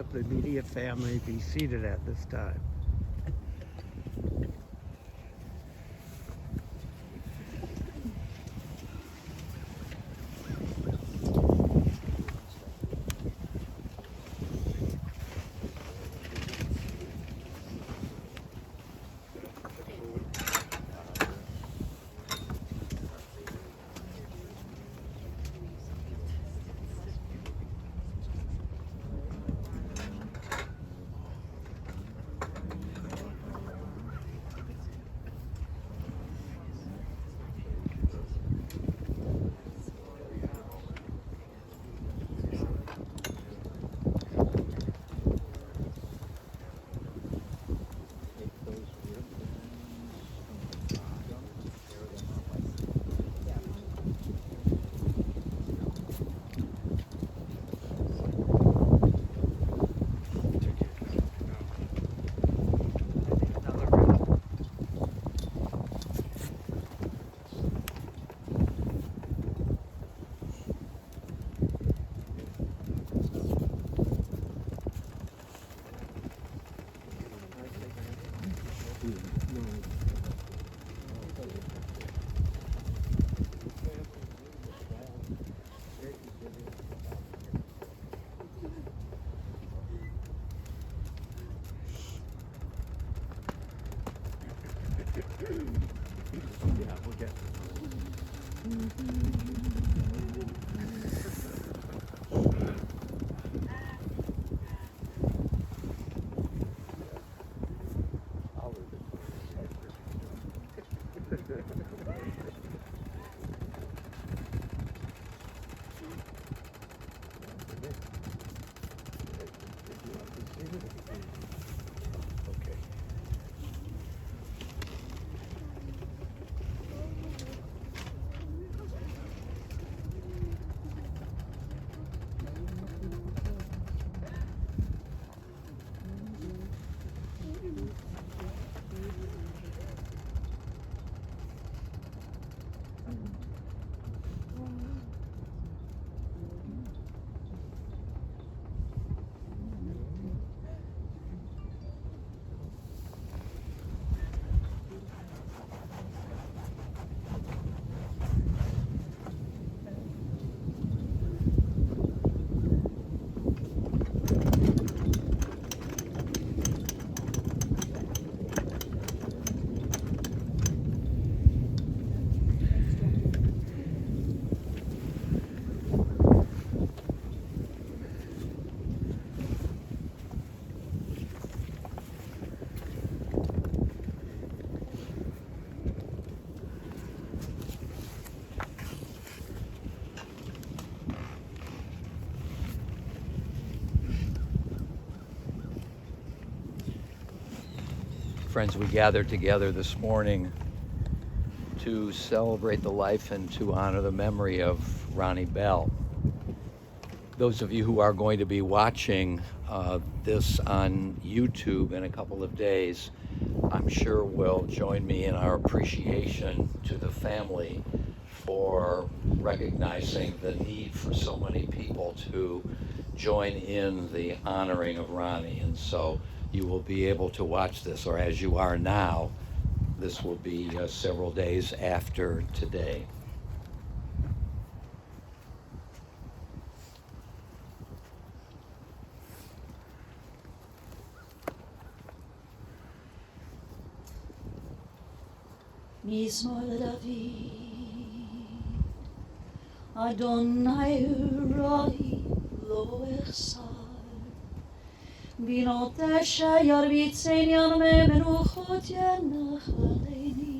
of the immediate family be seated at this time. Friends, we gathered together this morning to celebrate the life and to honor the memory of H.Bell. Those of you who are going to be watching this on YouTube in a couple of days, I'm sure will join me in our appreciation to the family for recognizing the need for so many people to join in the honoring of Ronnie. And so you will be able to watch this, or as you are now, this will be several days after today. Mizmor David, Adonai Roi lo echsar, Binot asher yarbitzeni arme menuchot yanachaleni,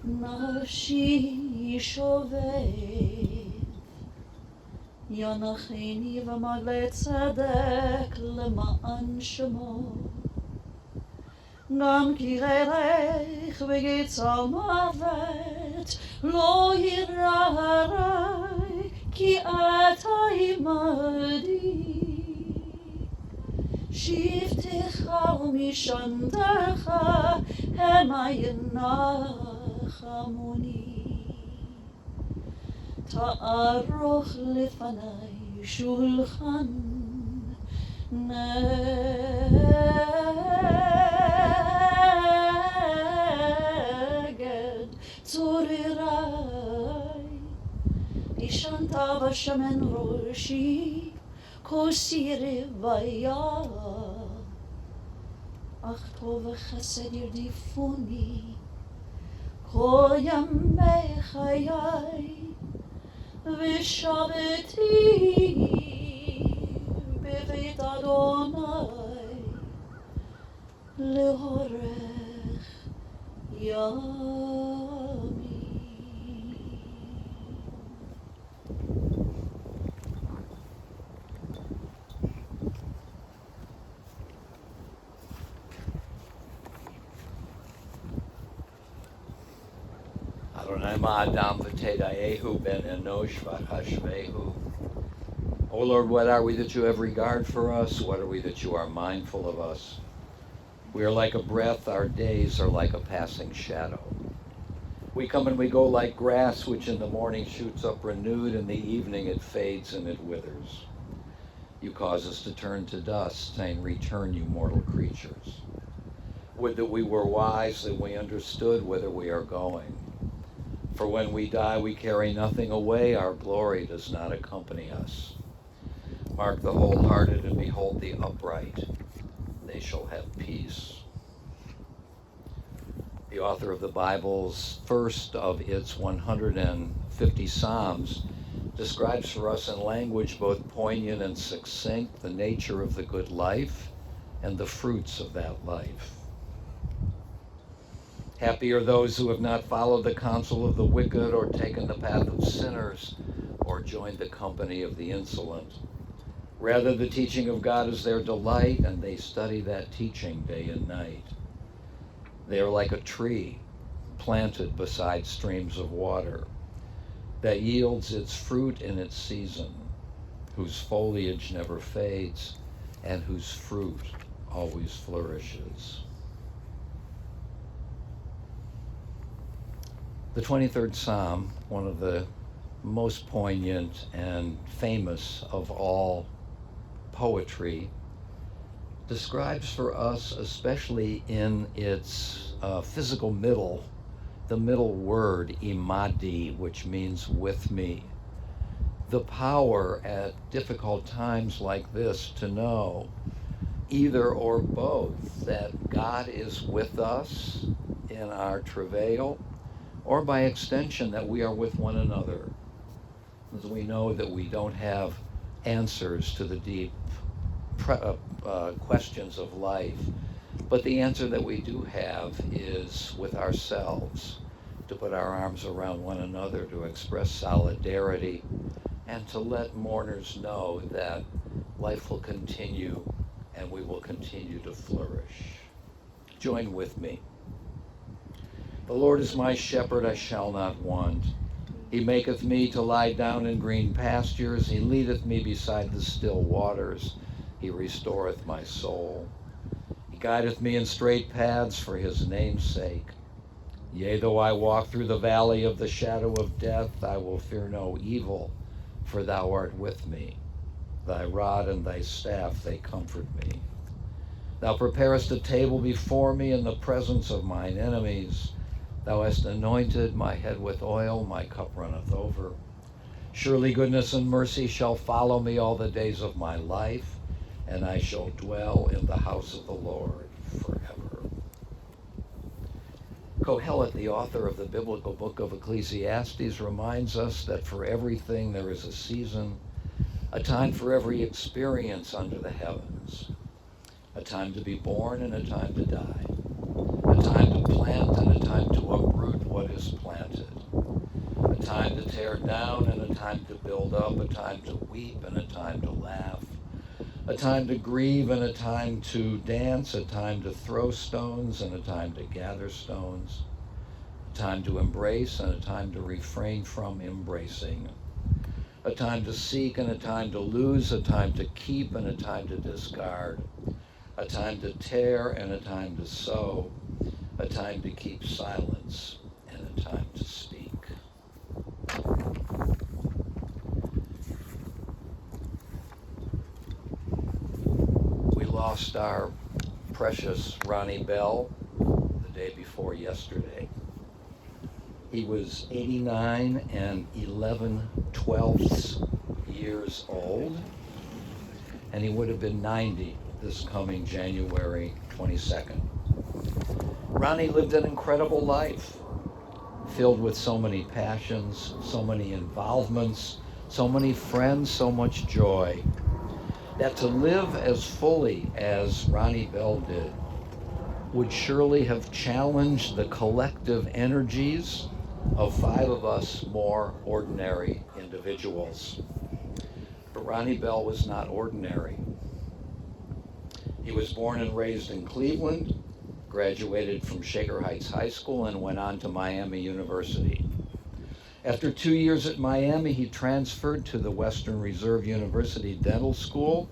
Nafshi shovev, Yanacheni v'magle tzedek למען שמו. גם כי רעך בגצר מוות לא ירעי, כי אתה עמדי. שבטך ומשענתך המה ינחמוני. תערוך לפני שולחן neged tzurirai ishanta vashamen roshi kosiri vaya ach tov chesed yirdifuni kol yamei chayai v'shaveti beveit Adonai lehorech yami. Adonai ma'adam v'tedayehu ben enosh v'chashvehu. O Lord, what are we that you have regard for us? What are we that you are mindful of us? We are like a breath, our days are like a passing shadow. We come and we go like grass, which in the morning shoots up renewed, in the evening it fades and it withers. You cause us to turn to dust, saying, return, you mortal creatures. Would that we were wise, that we understood whither we are going. For when we die, we carry nothing away, our glory does not accompany us. Mark the wholehearted and behold the upright. They shall have peace. The author of the Bible's first of its 150 Psalms describes for us in language both poignant and succinct the nature of the good life and the fruits of that life. Happy are those who have not followed the counsel of the wicked or taken the path of sinners or joined the company of the insolent. Rather, the teaching of God is their delight, and they study that teaching day and night. They are like a tree planted beside streams of water that yields its fruit in its season, whose foliage never fades, and whose fruit always flourishes. The 23rd Psalm, one of the most poignant and famous of all poetry, describes for us, especially in its physical middle, the middle word, imadi, which means with me, the power at difficult times like this to know either or both that God is with us in our travail, or by extension that we are with one another, as we know that we don't have answers to the deep questions of life, but the answer that we do have is with ourselves, to put our arms around one another, to express solidarity, and to let mourners know that life will continue and we will continue to flourish. Join with me. The Lord is my shepherd, I shall not want. He maketh me to lie down in green pastures. He leadeth me beside the still waters. He restoreth my soul. He guideth me in straight paths for his name's sake. Yea, though I walk through the valley of the shadow of death, I will fear no evil, for thou art with me. Thy rod and thy staff, they comfort me. Thou preparest a table before me in the presence of mine enemies. Thou hast anointed my head with oil, my cup runneth over. Surely goodness and mercy shall follow me all the days of my life, and I shall dwell in the house of the Lord forever. Kohelet, the author of the biblical book of Ecclesiastes, reminds us that for everything there is a season, a time for every experience under the heavens, a time to be born and a time to die, a time to plant and a time to uproot what is planted, a time to tear down and a time to build up, a time to weep and a time to laugh, a time to grieve and a time to dance, a time to throw stones and a time to gather stones, a time to embrace and a time to refrain from embracing, a time to seek and a time to lose, a time to keep and a time to discard, a time to tear and a time to sow, a time to keep silence and a time to speak. lost our precious Ronnie Bell the day before yesterday. He was 89 and 11/12 years old, and he would have been 90 this coming January 22nd. Ronnie lived an incredible life, filled with so many passions, so many involvements, so many friends, so much joy, that to live as fully as Ronnie Bell did would surely have challenged the collective energies of 5 of us more ordinary individuals. But Ronnie Bell was not ordinary. He was born and raised in Cleveland, graduated from Shaker Heights High School, and went on to Miami University. After 2 years at Miami, he transferred to the Western Reserve University Dental School,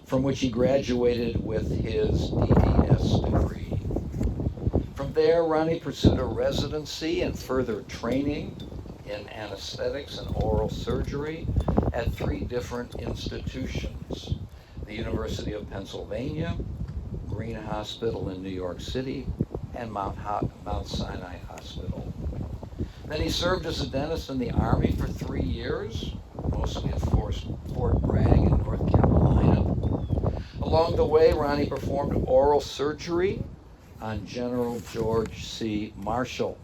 from which he graduated with his DDS degree. From there, Ronnie pursued a residency and further training in anesthetics and oral surgery at 3 different institutions: the University of Pennsylvania, Green Hospital in New York City, and Mount Sinai Hospital. Then he served as a dentist in the Army for 3 years, mostly at Fort Bragg in North Carolina. Along the way, Ronnie performed oral surgery on General George C. Marshall.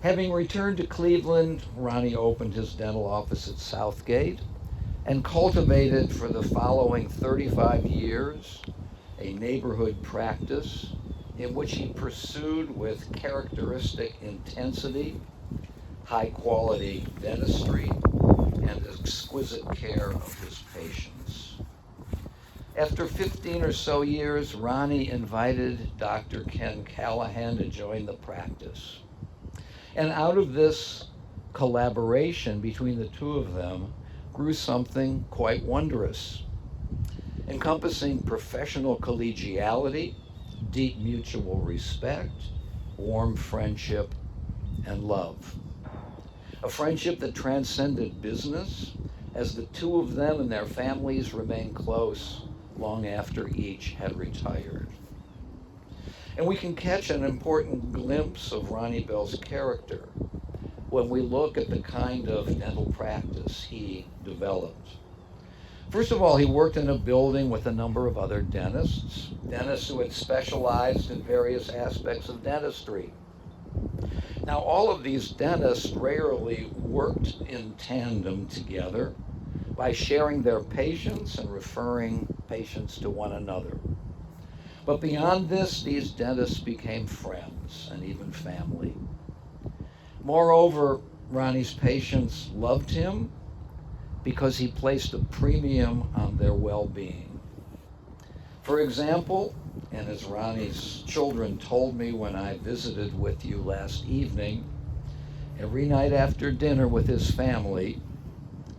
Having returned to Cleveland, Ronnie opened his dental office at Southgate and cultivated for the following 35 years a neighborhood practice in which he pursued with characteristic intensity high quality dentistry and exquisite care of his patients. After 15 or so years, Ronnie invited Dr. Ken Callahan to join the practice. And out of this collaboration between the two of them grew something quite wondrous, encompassing professional collegiality, deep mutual respect, warm friendship, and love. A friendship that transcended business, as the two of them and their families remained close long after each had retired. And we can catch an important glimpse of Ronnie Bell's character when we look at the kind of dental practice he developed. First of all, he worked in a building with a number of other dentists who had specialized in various aspects of dentistry. Now, all of these dentists rarely worked in tandem together by sharing their patients and referring patients to one another. But beyond this, these dentists became friends and even family. Moreover, Ronnie's patients loved him because he placed a premium on their well-being. For example, and as Ronnie's children told me when I visited with you last evening, every night after dinner with his family,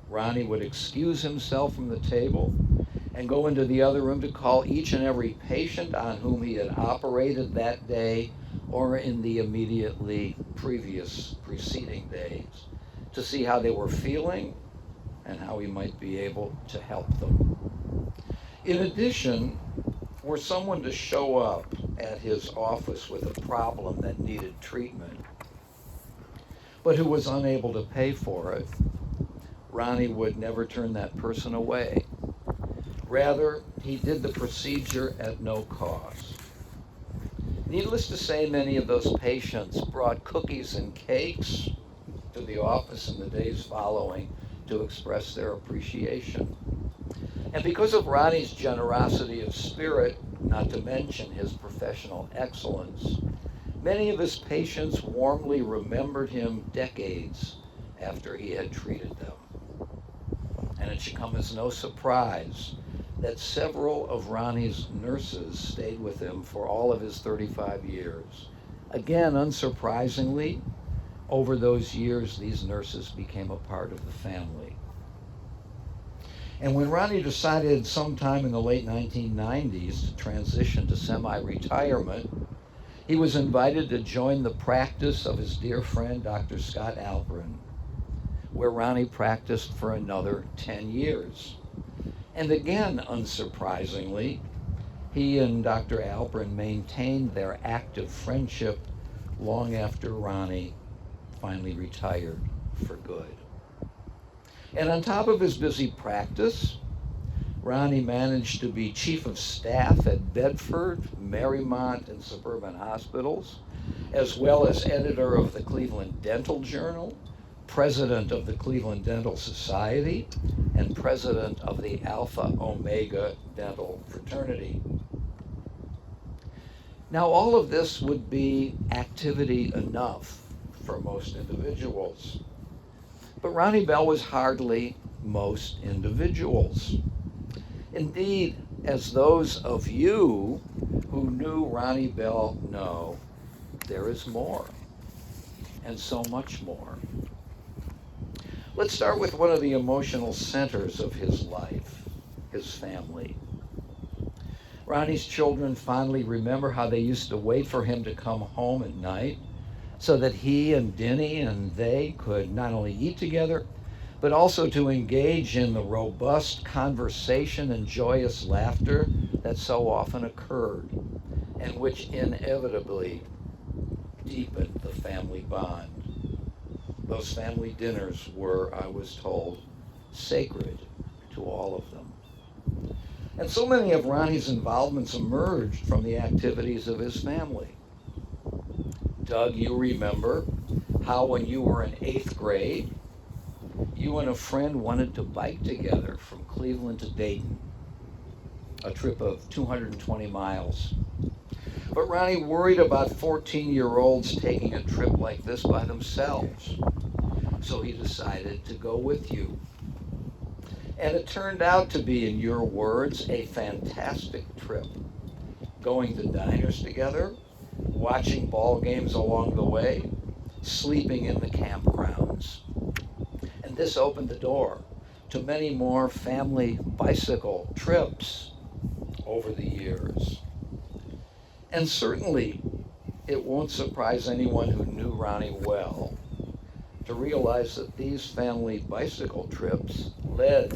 Ronnie would excuse himself from the table and go into the other room to call each and every patient on whom he had operated that day or in the immediately preceding days to see how they were feeling and how he might be able to help them. In addition, were someone to show up at his office with a problem that needed treatment, but who was unable to pay for it, Ronnie would never turn that person away. Rather, he did the procedure at no cost. Needless to say, many of those patients brought cookies and cakes to the office in the days following to express their appreciation. And because of Ronnie's generosity of spirit, not to mention his professional excellence, many of his patients warmly remembered him decades after he had treated them. And it should come as no surprise that several of Ronnie's nurses stayed with him for all of his 35 years. Again, unsurprisingly, over those years, these nurses became a part of the family. And when Ronnie decided sometime in the late 1990s to transition to semi-retirement, he was invited to join the practice of his dear friend, Dr. Scott Alperin, where Ronnie practiced for another 10 years. And again, unsurprisingly, he and Dr. Alperin maintained their active friendship long after Ronnie finally retired for good. And on top of his busy practice, Ronnie managed to be chief of staff at Bedford, Marymount, and suburban hospitals, as well as editor of the Cleveland Dental Journal, president of the Cleveland Dental Society, and president of the Alpha Omega Dental Fraternity. Now, all of this would be activity enough for most individuals. But Ronnie Bell was hardly most individuals. Indeed, as those of you who knew Ronnie Bell know, there is more, and so much more. Let's start with one of the emotional centers of his life, his family. Ronnie's children fondly remember how they used to wait for him to come home at night so that he and Denny and they could not only eat together, but also to engage in the robust conversation and joyous laughter that so often occurred and which inevitably deepened the family bond. Those family dinners were, I was told, sacred to all of them. And so many of Ronnie's involvements emerged from the activities of his family. Doug, you remember how when you were in 8th grade, you and a friend wanted to bike together from Cleveland to Dayton, a trip of 220 miles. But Ronnie worried about 14-year-olds taking a trip like this by themselves, so he decided to go with you. And it turned out to be, in your words, a fantastic trip. Going to diners together, watching ball games along the way, sleeping in the campgrounds. And this opened the door to many more family bicycle trips over the years. And certainly, it won't surprise anyone who knew Ronnie well to realize that these family bicycle trips led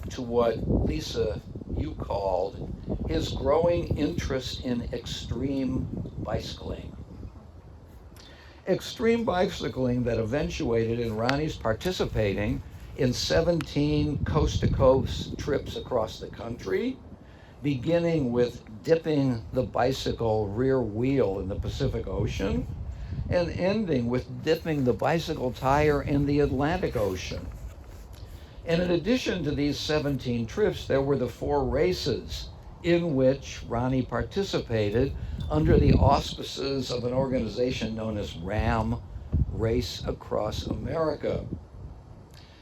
to what, Lisa, you called his growing interest in extreme bicycling. Extreme bicycling that eventuated in Ronnie's participating in 17 coast-to-coast trips across the country, beginning with dipping the bicycle rear wheel in the Pacific Ocean and ending with dipping the bicycle tire in the Atlantic Ocean. And in addition to these 17 trips, there were the 4 races in which Ronnie participated under the auspices of an organization known as RAM, Race Across America.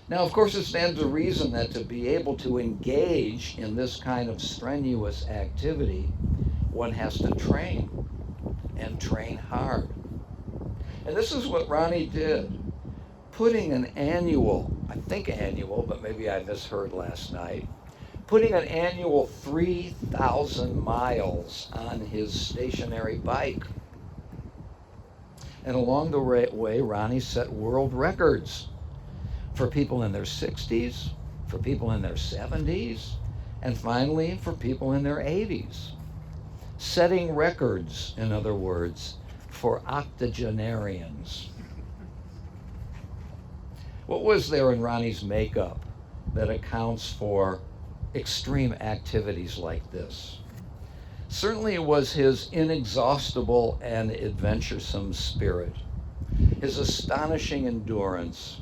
Now, of course, it stands to reason that to be able to engage in this kind of strenuous activity, one has to train, and train hard. And this is what Ronnie did, putting an annual, I think annual, but maybe I misheard last night, putting an annual 3,000 miles on his stationary bike. And along the way, Ronnie set world records for people in their 60s, for people in their 70s, and finally for people in their 80s. Setting records, in other words, for octogenarians. What was there in Ronnie's makeup that accounts for extreme activities like this? Certainly it was his inexhaustible and adventuresome spirit, his astonishing endurance,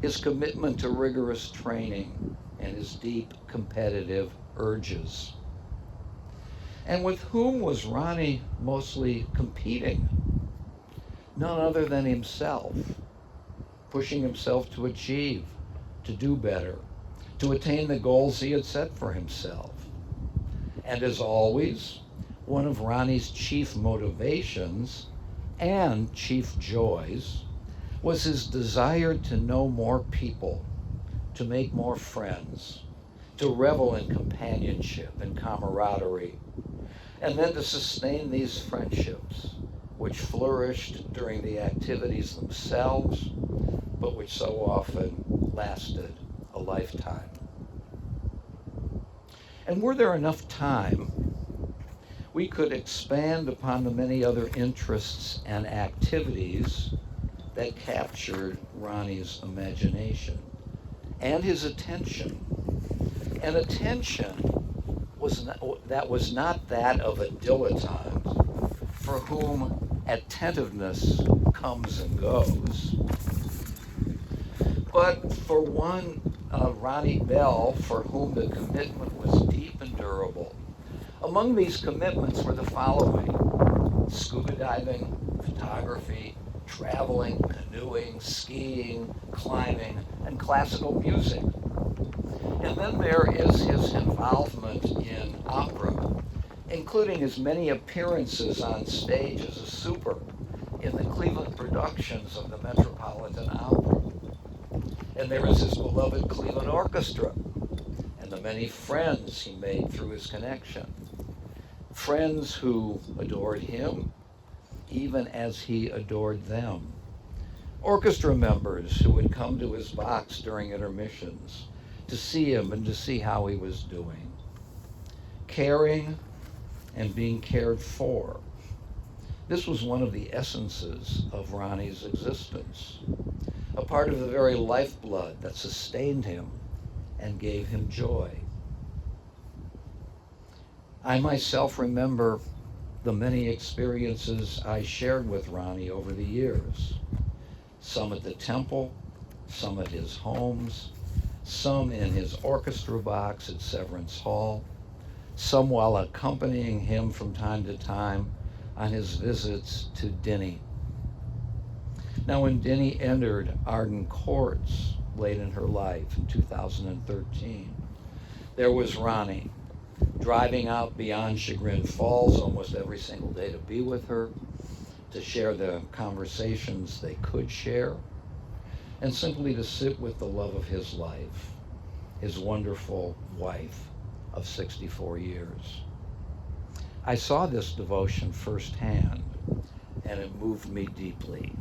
his commitment to rigorous training, and his deep competitive urges. And with whom was Ronnie mostly competing? None other than himself, pushing himself to achieve, to do better, to attain the goals he had set for himself. And as always, one of Ronnie's chief motivations and chief joys was his desire to know more people, to make more friends, to revel in companionship and camaraderie, and then to sustain these friendships, which flourished during the activities themselves, but which so often lasted a lifetime. And were there enough time, we could expand upon the many other interests and activities that captured Ronnie's imagination and his attention. And attention was not that of a dilettante for whom attentiveness comes and goes, but for one, Ronnie Bell, for whom the commitment was deep and durable. Among these commitments were the following: scuba diving, photography, traveling, canoeing, skiing, climbing, and classical music. And then there is his involvement in opera, including his many appearances on stage as a super in the Cleveland productions of the Metropolitan Opera. And there is his beloved Cleveland Orchestra and the many friends he made through his connection. Friends who adored him even as he adored them. Orchestra members who would come to his box during intermissions to see him and to see how he was doing. Caring and being cared for. This was one of the essences of Ronnie's existence, a part of the very lifeblood that sustained him and gave him joy. I myself remember the many experiences I shared with Ronnie over the years, some at the temple, some at his homes, some in his orchestra box at Severance Hall, some while accompanying him from time to time on his visits to Denny. Now, when Denny entered Arden Courts late in her life in 2013, there was Ronnie, driving out beyond Chagrin Falls almost every single day to be with her, to share the conversations they could share, and simply to sit with the love of his life, his wonderful wife of 64 years. I saw this devotion firsthand, and it moved me deeply.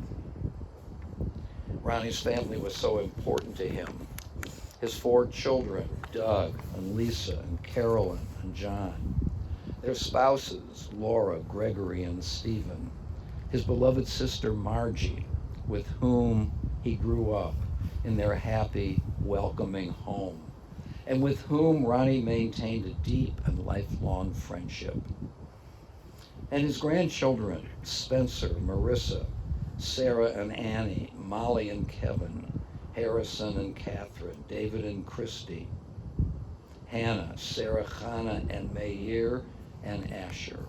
Ronnie's family was so important to him. His 4 children, Doug and Lisa and Carolyn and John. Their spouses, Laura, Gregory, and Stephen. His beloved sister, Margie, with whom he grew up in their happy, welcoming home, and with whom Ronnie maintained a deep and lifelong friendship. And his grandchildren, Spencer, Marissa, Sarah and Annie, Molly and Kevin, Harrison and Catherine, David and Christy, Hannah, Sarah, Chana, and Meir, and Asher,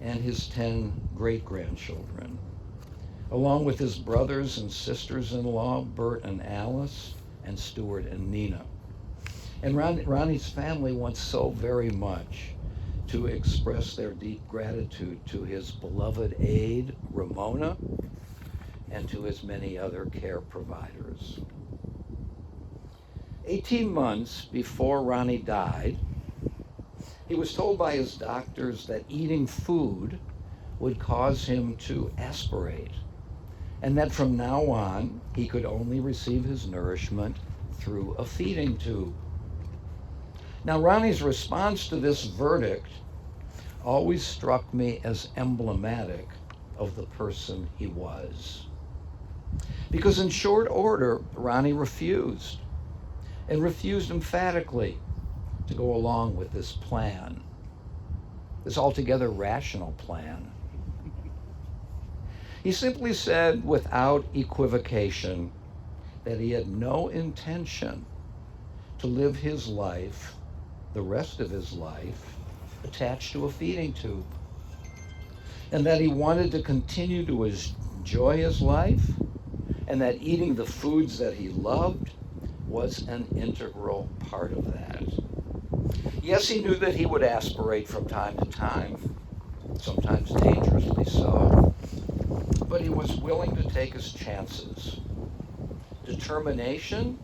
and his 10 great-grandchildren, along with his brothers and sisters-in-law, Bert and Alice, and Stuart and Nina. And Ronnie's family wants so very much to express their deep gratitude to his beloved aide, Ramona, and to his many other care providers. 18 months before Ronnie died, he was told by his doctors that eating food would cause him to aspirate, and that from now on, he could only receive his nourishment through a feeding tube. Now, Ronnie's response to this verdict always struck me as emblematic of the person he was. Because in short order, Ronnie refused, and refused emphatically to go along with this plan, this altogether rational plan. He simply said without equivocation that he had no intention to live his life, the rest of his life, attached to a feeding tube, and that he wanted to continue to enjoy his life, and that eating the foods that he loved was an integral part of that. Yes, he knew that he would aspirate from time to time, sometimes dangerously so, but he was willing to take his chances. Determination,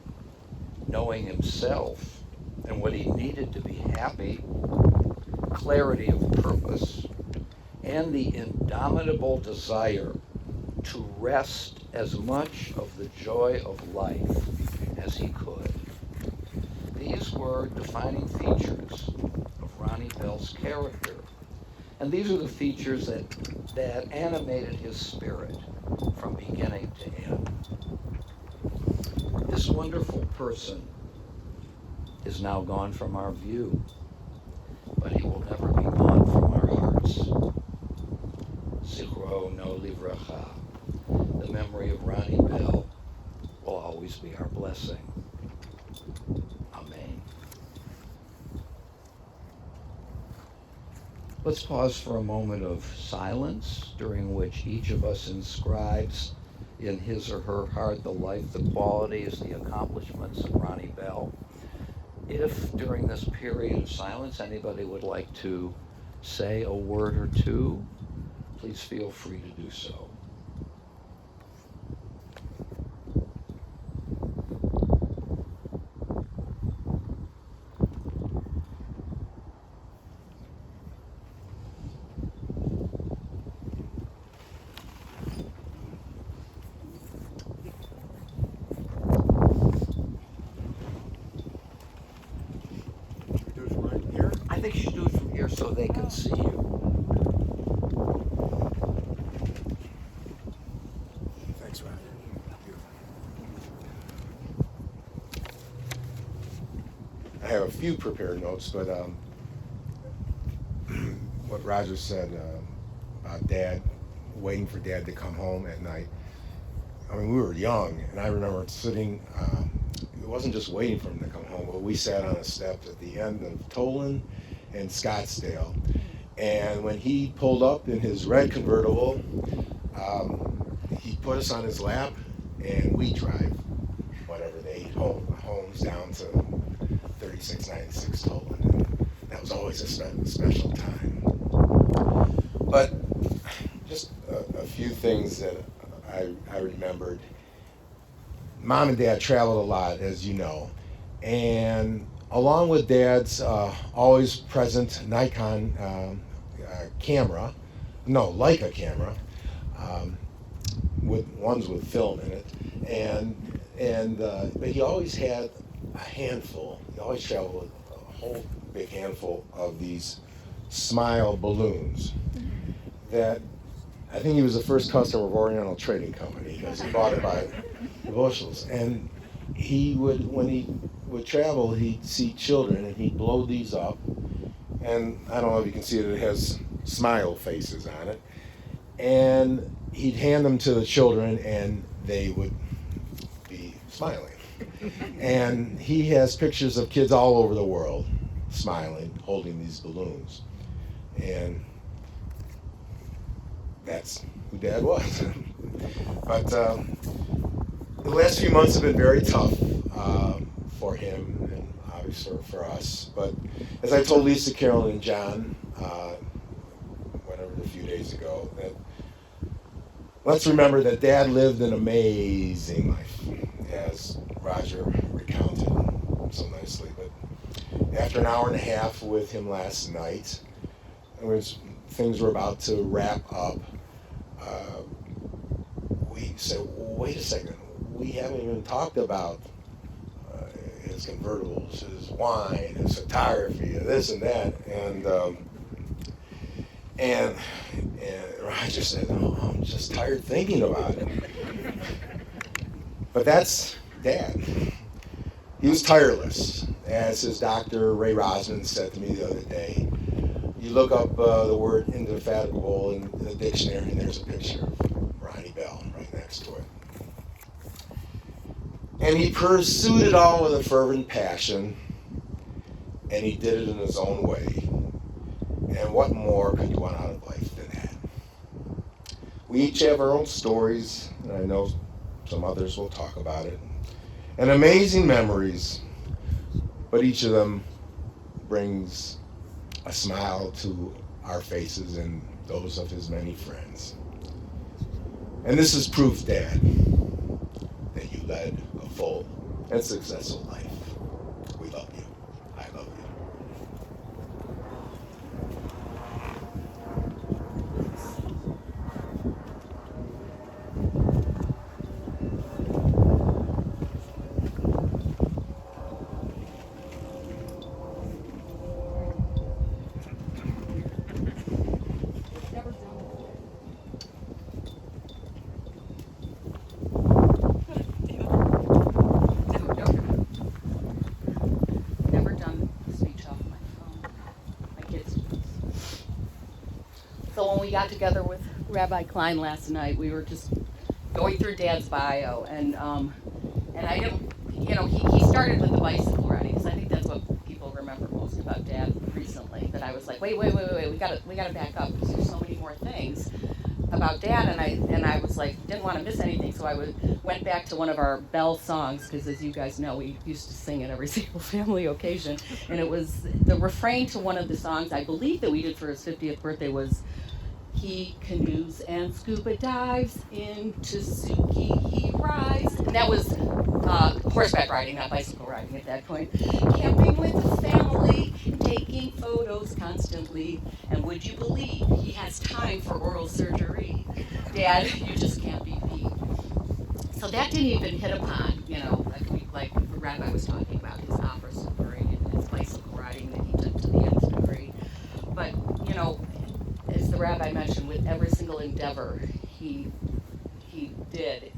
knowing himself and what he needed to be happy, clarity of purpose, and the indomitable desire to wrest as much of the joy of life as he could. The these were defining features of Ronnie Bell's character. And these are the features that animated his spirit from beginning to end. This wonderful person is now gone from our view, but he will never be gone from our hearts. Zichro no livracha. The memory of Ronnie Bell will always be our blessing. Amen. Let's pause for a moment of silence during which each of us inscribes in his or her heart the life, the qualities, the accomplishments of Ronnie Bell. If during this period of silence anybody would like to say a word or two, please feel free to do so. I think you should do it from here so they can see you. Thanks, Ron. I have a few prepared notes, but what Roger said about Dad, waiting for Dad to come home at night. I mean, we were young, and I remember sitting, it wasn't just waiting for him to come home, but we sat on a step at the end of Tolan and Scottsdale. And when he pulled up in his red convertible, he put us on his lap, and we drive whatever the 8 homes down to 3696 Tolan. And that was always a special time. But just a few things that I remembered. Mom and Dad traveled a lot, as you know, and along with Dad's always present Nikon camera, no, Leica camera, with ones with film in it, but he always had a handful. He always traveled with a whole big handful of these Smile balloons that I think he was the first customer of Oriental Trading Company because he bought it by the bushels. And he would, when he would travel, he'd see children and he'd blow these up. And I don't know if you can see it, it has smile faces on it. And he'd hand them to the children and they would be smiling. And he has pictures of kids all over the world smiling, holding these balloons. And that's who Dad was. But the last few months have been very tough for him and obviously for us. But as I told Lisa, Carolyn, and John, a few days ago, that let's remember that Dad lived an amazing life, as Roger recounted so nicely. But after an hour and a half with him last night, things were about to wrap up. We said, wait a second, we haven't even talked about his convertibles, his wine, his photography, this and that. And Roger said, oh, I'm just tired thinking about it. But that's Dad. He was tireless. As his doctor, Ray Rosman, said to me the other day, you look up the word indefatigable in the dictionary and there's a picture of Ronnie Bell right next to it. And he pursued it all with a fervent passion, and he did it in his own way. And what more could you want out of life than that? We each have our own stories, and I know some others will talk about it, and amazing memories, but each of them brings a smile to our faces and those of his many friends. And this is proof, Dad, that you led a full and successful life. We love you. I love you. kids. So when we got together with Rabbi Klein last night, we were just going through Dad's bio, and I didn't, he started with the bicycle riding, because I think that's what people remember most about Dad recently. That I was like, wait, we gotta back up, because there's so many more things about Dad, and I was like, didn't want to miss anything, so I went back to one of our Bell songs, because as you guys know, we used to sing at every single family occasion, and it was the refrain to one of the songs I believe that we did for his 50th birthday was, he canoes and scuba dives, into Suki he rides. And that was horseback riding, not bicycle riding at that point. Camping with the family, taking photos constantly. And would you believe he has time for oral surgery? Dad, you just can't be beat. So that didn't even hit upon, like the Rabbi was talking about, his opera story and his bicycle riding that he took to the nth degree. But, as the Rabbi mentioned, with every single endeavor he did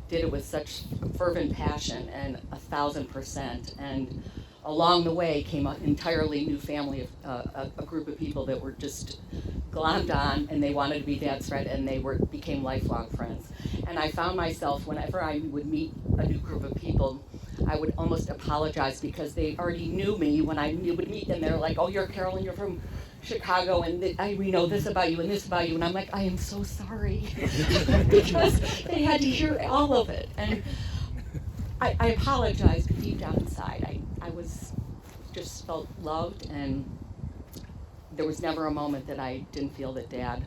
it with such fervent passion and 1,000%. And along the way came an entirely new family of a group of people that were just glommed on, and they wanted to be Dad's friend, and they became lifelong friends. And I found myself, whenever I would meet a new group of people, I would almost apologize because they already knew me. When I would meet them, they're like, "Oh, you're Carolyn, you're from Chicago, and we know this about you and this about you," and I'm like, I am so sorry, because they had to hear all of it, and I apologized deep down inside. I was just felt loved, and there was never a moment that I didn't feel that Dad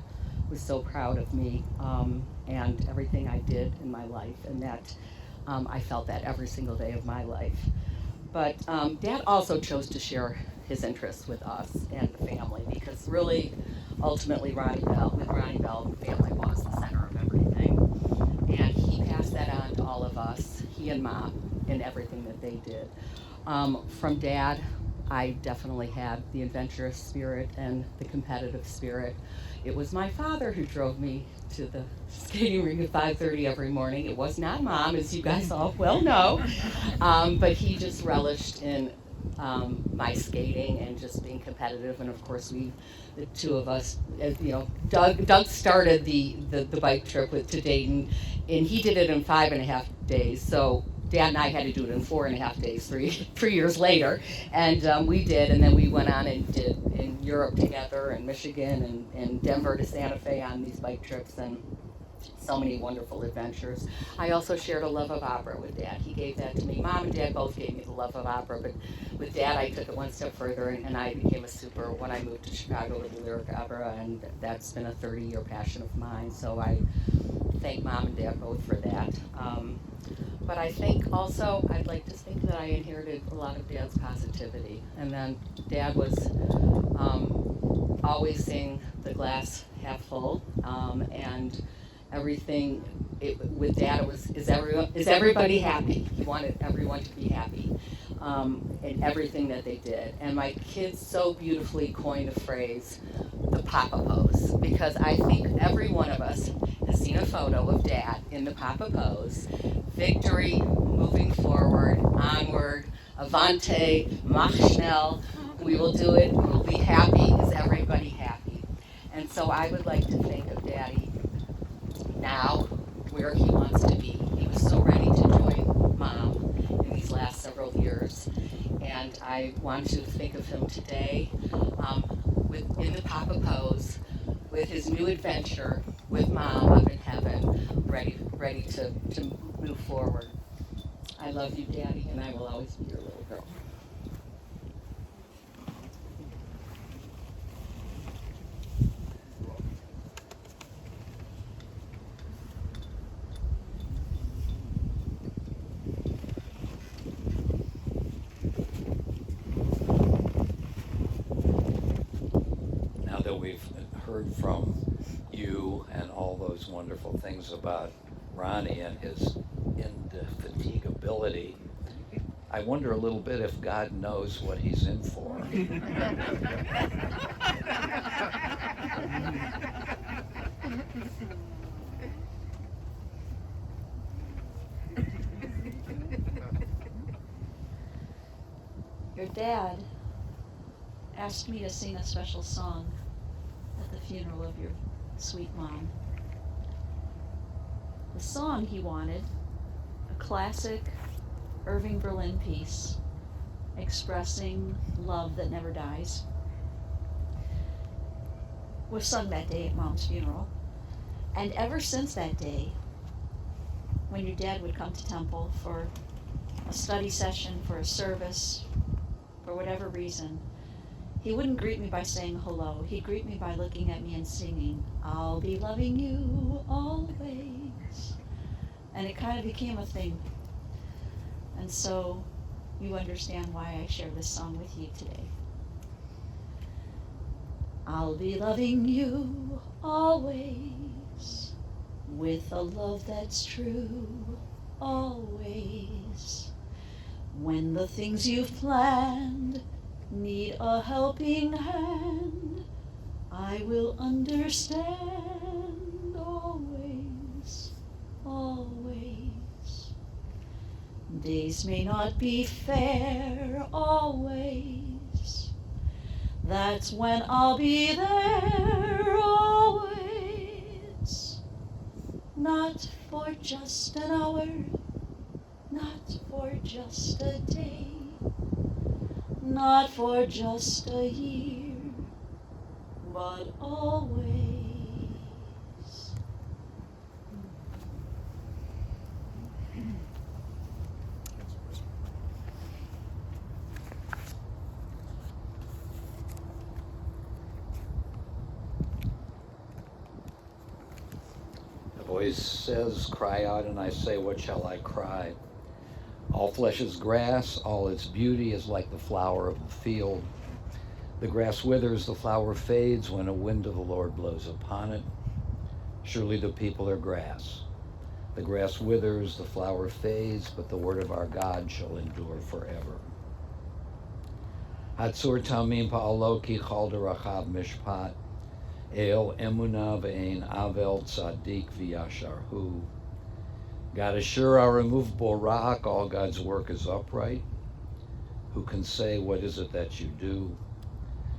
was so proud of me and everything I did in my life, and that I felt that every single day of my life. But Dad also chose to share his interests with us and the family, because really, ultimately, with Ronnie Bell, the family was the center of everything. And he passed that on to all of us, he and Mom, in everything that they did. From Dad, I definitely had the adventurous spirit and the competitive spirit. It was my father who drove me to the skating rink at 5:30 every morning. It was not Mom, as you guys all well know, but he just relished in my skating and just being competitive. And of course, the two of us, Doug started the bike trip to Dayton, and he did it in 5.5 days. So Dad and I had to do it in 4.5 days, 3 years later, and we did, and then we went on and did in Europe together, and Michigan, and Denver to Santa Fe on these bike trips, and so many wonderful adventures. I also shared a love of opera with Dad. He gave that to me. Mom and Dad both gave me the love of opera, but with Dad I took it one step further, and I became a super when I moved to Chicago with the lyric opera, and that's been a 30-year passion of mine, so I thank Mom and Dad both for that. But I think also, I'd like to think that I inherited a lot of Dad's positivity. And then Dad was always seeing the glass half full, and everything, with Dad, it was, is everybody happy? He wanted everyone to be happy in everything that they did. And my kids so beautifully coined a phrase, the Papa pose, because I think every one of us has seen a photo of Dad in the Papa pose. Victory, moving forward, onward, avante, mach schnell, we will do it, we will be happy, is everybody happy? And so I would like to think of Daddy now where he wants to be. He was so ready to join Mom in these last several years, and I want to think of him today in the Papa pose, with his new adventure with Mom up in heaven, ready to move forward. I love you, Daddy, and I will always be your little girl. Now that we've heard from you and all those wonderful things about Ronnie and his indefatigability, I wonder a little bit if God knows what he's in for. Your dad asked me to sing a special song at the funeral of your sweet mom. The song he wanted, a classic Irving Berlin piece expressing love that never dies, was sung that day at Mom's funeral. And ever since that day, when your dad would come to Temple for a study session, for a service, for whatever reason, he wouldn't greet me by saying hello. He'd greet me by looking at me and singing, "I'll be loving you always." And it kind of became a thing. And so you understand why I share this song with you today. I'll be loving you always, with a love that's true, always. When the things you've planned need a helping hand, I will understand always, always. Days may not be fair always, that's when I'll be there always. Not for just an hour, not for just a day, not for just a year, but always. The voice says, "Cry out," and I say, "What shall I cry?" All flesh is grass, all its beauty is like the flower of the field. The grass withers, the flower fades when a wind of the Lord blows upon it. Surely the people are grass. The grass withers, the flower fades, but the word of our God shall endure forever. Hatzur tamim pa'alo ki chal derachav mishpat, el emunah ve'ein avel tzadik v'yashar hu. God is sure, our immovable rock, all God's work is upright. Who can say, what is it that you do?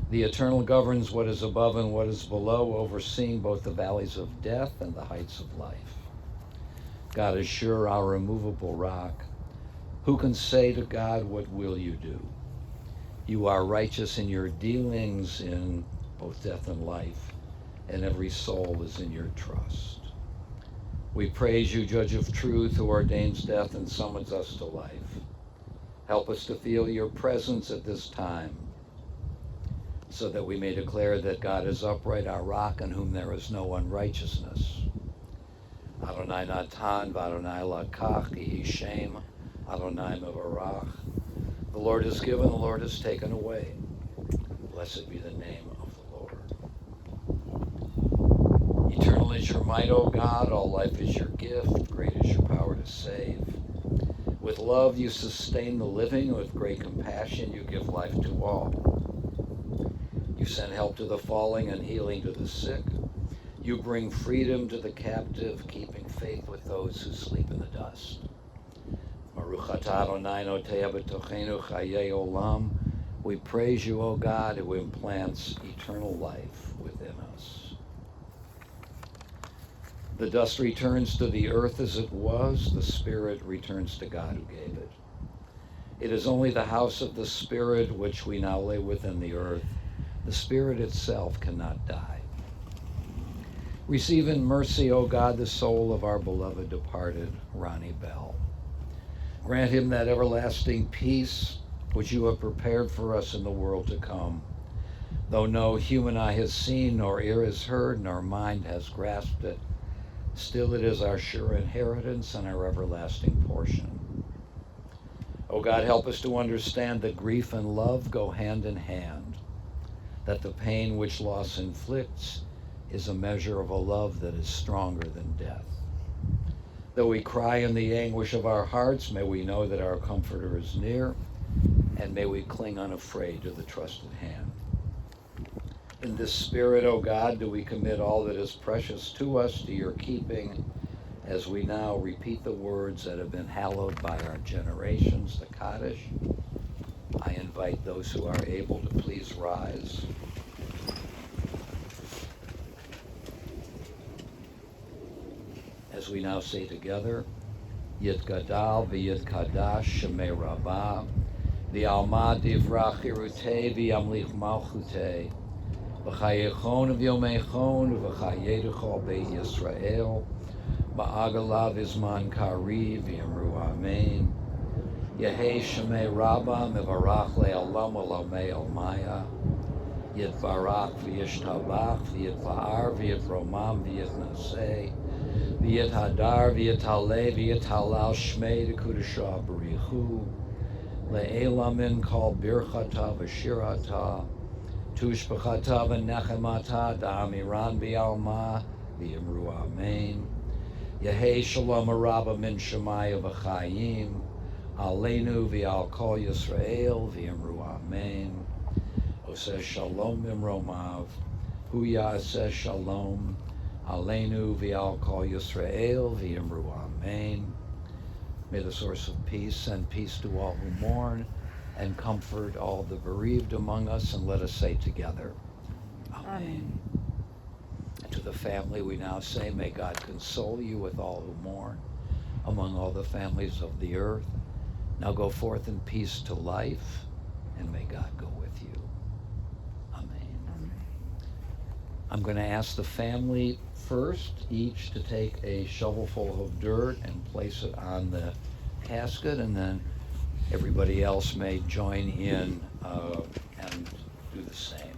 The Eternal governs what is above and what is below, overseeing both the valleys of death and the heights of life. God is sure, our immovable rock. Who can say to God, what will you do? You are righteous in your dealings in both death and life, and every soul is in your trust. We praise you, Judge of truth, who ordains death and summons us to life. Help us to feel your presence at this time, so that we may declare that God is upright, our rock, in whom there is no unrighteousness. Adonai natan v'Adonai lakach, Yehi Shem, Adonai mevarach. The Lord has given, the Lord has taken away. Blessed be the name of the Lord. Eternal is your might, O God. All life is your gift. Great is your power to save. With love you sustain the living. With great compassion you give life to all. You send help to the falling and healing to the sick. You bring freedom to the captive, keeping faith with those who sleep in the dust. Baruch atah Adonai noteah b'tochenu chayei olam. We praise you, O God, who implants eternal life within us. The dust returns to the earth as it was. The Spirit returns to God who gave it. It is only the house of the Spirit which we now lay within the earth. The Spirit itself cannot die. Receive in mercy, O God, the soul of our beloved departed Ronald Bell. Grant him that everlasting peace which you have prepared for us in the world to come. Though no human eye has seen, nor ear has heard, nor mind has grasped it, still it is our sure inheritance and our everlasting portion. O God, help us to understand that grief and love go hand in hand, that the pain which loss inflicts is a measure of a love that is stronger than death. Though we cry in the anguish of our hearts, may we know that our Comforter is near, and may we cling unafraid to the trusted hand. In this spirit, O God, do we commit all that is precious to us to your keeping, as we now repeat the words that have been hallowed by our generations, the Kaddish. I invite invite those who are able to please rise. As we now say together, Yit Gadal v'Yit Kadash Shemei Rabbah v'Alma Divrach Irutei v'Yamlich Malchutei v'Chayechon v'Yomechon v'Chayedecho Beit Yisrael Ba'agala v'Zman Kari v'Yamru Amen Yehei Shemei Rabbah Mevarach Le'olam Olamei Almaya Yitvarach v'Yishtabach v'Yitva'ar v'Yitromam v'Yitnaseh V'yit hadar, v'yit haleh, v'yit halal shmei dekudashah b'richu, le'elamin kol birchata v'shirata, tushbachata v'nechemata, da'amiran v'yalma, v'yimru amen. Yehei shalom araba min shemaya v'chayim, aleinu v'al kol Yisrael, v'yimru amen. Oseh shalom imromav, hu ya'aseh shalom, Aleinu v'al kol Yisrael v'yimru amen. May the source of peace send peace to all who mourn and comfort all the bereaved among us, and let us say together, Amen. And to the family we now say, may God console you with all who mourn among all the families of the earth. Now go forth in peace to life, and may God go with you. Amen. I'm going to ask the family first, each to take a shovelful of dirt and place it on the casket, and then everybody else may join in and do the same.